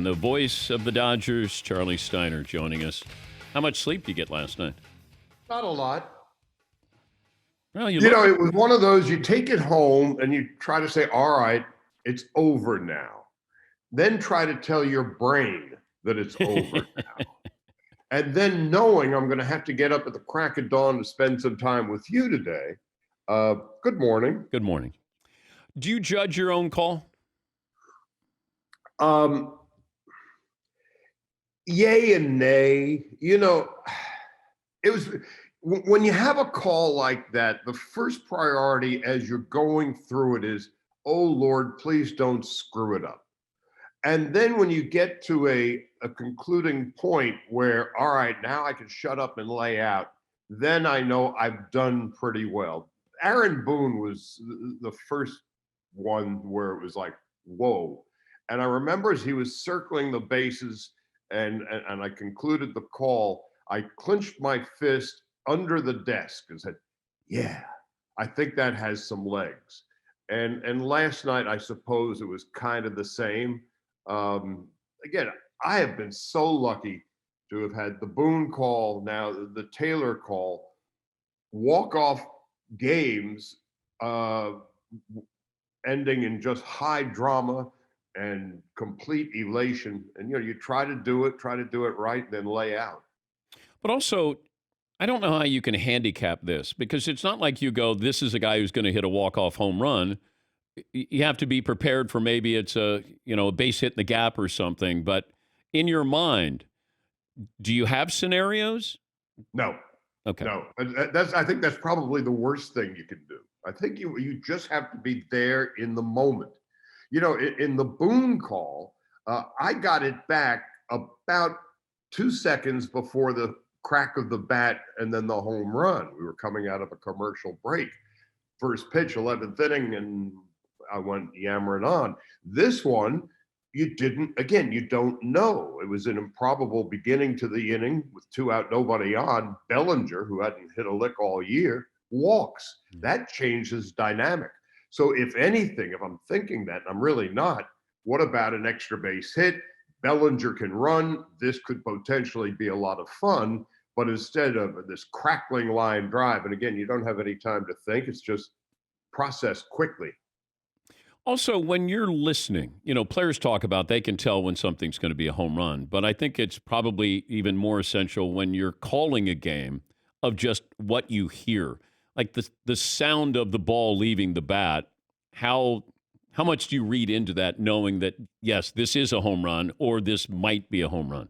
And the voice of the Dodgers, Charley Steiner, joining us. How much sleep did you get last night? Not a lot. Well, You know, it was one of those, you take it home and you try to say, all right, it's over now. Then try to tell your brain that it's over now. And then knowing I'm going to have to get up at the crack of dawn to spend some time with you today. Good morning. Good morning. Do you judge your own call? Yay and nay. You know, it was when you have a call like that, the first priority as you're going through it is, oh Lord, please don't screw it up. And then when you get to a concluding point where, all right, now I can shut up and lay out, then I know I've done pretty well. Aaron Boone was the first one where it was like, whoa. And I remember as he was circling the bases and I concluded the call, I clenched my fist under the desk and said, yeah, I think that has some legs. And last night, I suppose it was kind of the same. Again, I have been so lucky to have had the Boone call, now the Taylor call, walk-off games ending in just high drama and complete elation. And, you know, you try to do it right, then lay out. But also, I don't know how you can handicap this because it's not like you go, this is a guy who's going to hit a walk-off home run. You have to be prepared for maybe it's a base hit in the gap or something. But in your mind, do you have scenarios? No. Okay. No. I think that's probably the worst thing you can do. I think you just have to be there in the moment. You know, in the Boone call, I got it back about 2 seconds before the crack of the bat and then the home run. We were coming out of a commercial break. First pitch, 11th inning, and I went yammering on. This one, you don't know. It was an improbable beginning to the inning with 2 out, nobody on. Bellinger, who hadn't hit a lick all year, walks. That changes dynamic. So if anything, if I'm thinking that, and I'm really not, what about an extra base hit? Bellinger can run. This could potentially be a lot of fun, but instead of this crackling line drive, and again, you don't have any time to think, it's just process quickly. Also, when you're listening, players talk about they can tell when something's going to be a home run, but I think it's probably even more essential when you're calling a game of just what you hear, like the sound of the ball leaving the bat. How much do you read into that, knowing that, yes, this is a home run or this might be a home run?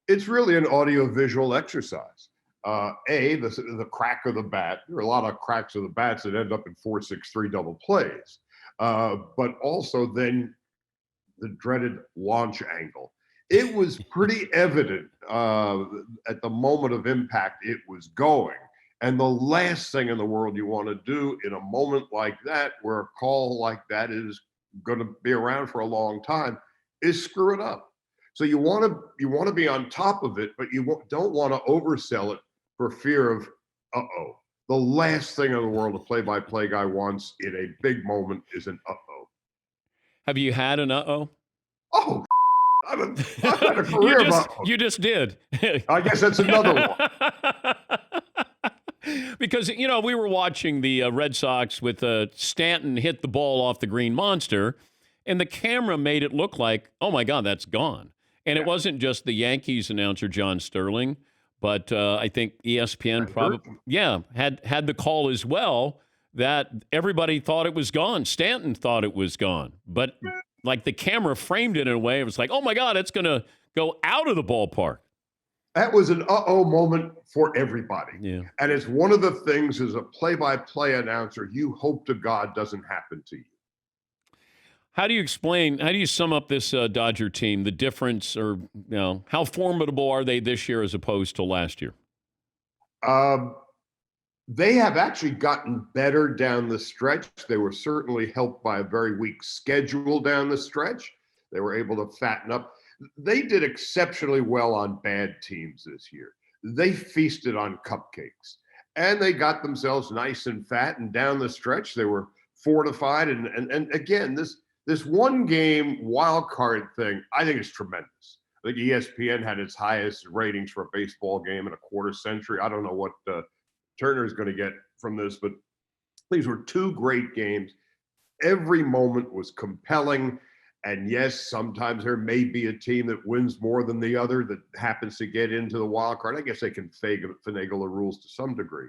It's really an audio-visual exercise. The crack of the bat. There are a lot of cracks of the bats that end up in 4-6-3 double plays. But also then the dreaded launch angle. It was pretty evident at the moment of impact it was going. And the last thing in the world you want to do in a moment like that, where a call like that is going to be around for a long time, is screw it up. So you want to be on top of it, but you don't want to oversell it for fear of, uh-oh. The last thing in the world a play-by-play guy wants in a big moment is an uh-oh. Have you had an uh-oh? Oh, I've had a career of uh-oh. You just did. I guess that's another one. Because, we were watching the Red Sox with Stanton hit the ball off the Green Monster, and the camera made it look like, oh, my God, that's gone. And It wasn't just the Yankees announcer, John Sterling, but I think ESPN had the call as well that everybody thought it was gone. Stanton thought it was gone. But like the camera framed it in a way, it was like, oh, my God, it's going to go out of the ballpark. That was an uh-oh moment for everybody. Yeah. And it's one of the things as a play-by-play announcer, you hope to God doesn't happen to you. How do you sum up this Dodger team, the difference, or how formidable are they this year as opposed to last year? They have actually gotten better down the stretch. They were certainly helped by a very weak schedule down the stretch. They were able to fatten up. They did exceptionally well on bad teams this year. They feasted on cupcakes, and they got themselves nice and fat, and down the stretch, they were fortified. And again, this this one game wild card thing, I think is tremendous. I think ESPN had its highest ratings for a baseball game in a quarter century. I don't know what Turner is going to get from this, but these were two great games. Every moment was compelling. And yes, sometimes there may be a team that wins more than the other that happens to get into the wild card. I guess they can finagle the rules to some degree.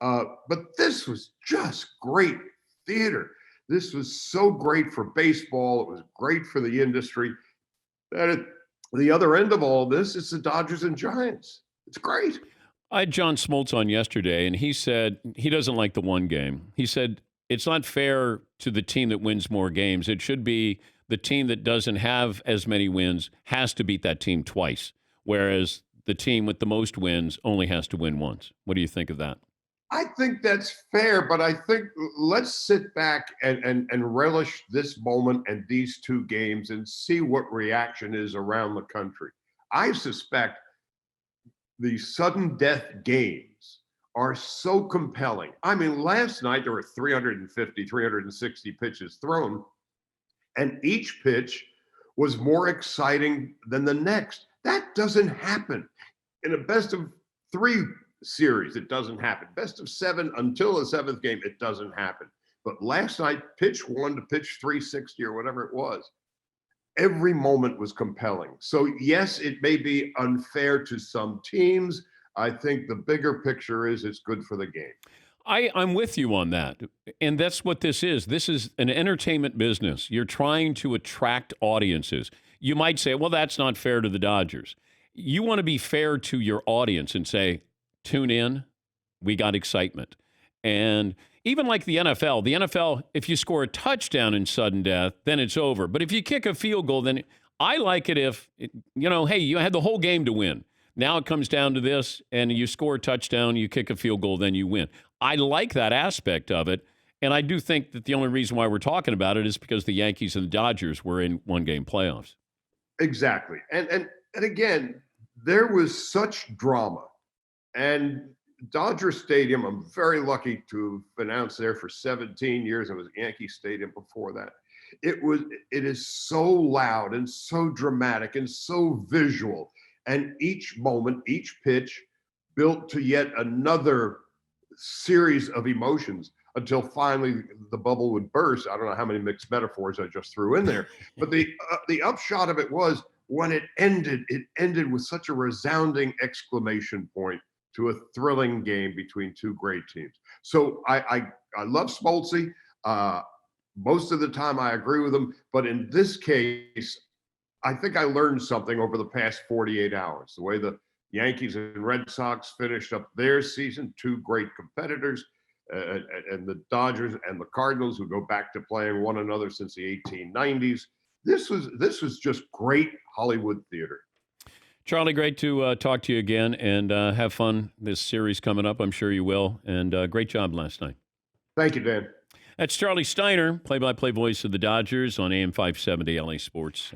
But this was just great theater. This was so great for baseball. It was great for the industry. And at the other end of all this, it's the Dodgers and Giants. It's great. I had John Smoltz on yesterday, and he said he doesn't like the one game. He said it's not fair to the team that wins more games. It should be the team that doesn't have as many wins has to beat that team twice, whereas the team with the most wins only has to win once. What do you think of that? I think that's fair, but I think let's sit back and relish this moment and these two games and see what reaction is around the country. I suspect the sudden death games are so compelling. I mean, last night there were 350, 360 pitches thrown, and each pitch was more exciting than the next. That doesn't happen. In a best of three series, it doesn't happen. Best of seven until the seventh game, it doesn't happen. But last night, pitch one to pitch 360 or whatever it was, every moment was compelling. So yes, it may be unfair to some teams. I think the bigger picture is it's good for the game. I'm with you on that. And that's what this is. This is an entertainment business. You're trying to attract audiences. You might say, well, that's not fair to the Dodgers. You want to be fair to your audience and say, tune in, we got excitement. And even like the NFL, if you score a touchdown in sudden death, then it's over. But if you kick a field goal, then I like it if, hey, you had the whole game to win. Now it comes down to this, and you score a touchdown, you kick a field goal, then you win. I like that aspect of it, and I do think that the only reason why we're talking about it is because the Yankees and the Dodgers were in one-game playoffs. Exactly. And again, there was such drama. And Dodger Stadium, I'm very lucky to have announced there for 17 years. It was Yankee Stadium before that. It is so loud and so dramatic and so visual. And each moment, each pitch built to yet another series of emotions until finally the bubble would burst. I don't know how many mixed metaphors I just threw in there. But the upshot of it was when it ended with such a resounding exclamation point to a thrilling game between two great teams. So I love Smoltzy. Most of the time I agree with him. But in this case, I think I learned something over the past 48 hours. The way the Yankees and Red Sox finished up their season, two great competitors, and the Dodgers and the Cardinals, who go back to playing one another since the 1890s. This was just great Hollywood theater. Charlie, great to talk to you again, and have fun this series coming up. I'm sure you will. And great job last night. Thank you, Dan. That's Charley Steiner, play-by-play voice of the Dodgers on AM 570 LA Sports.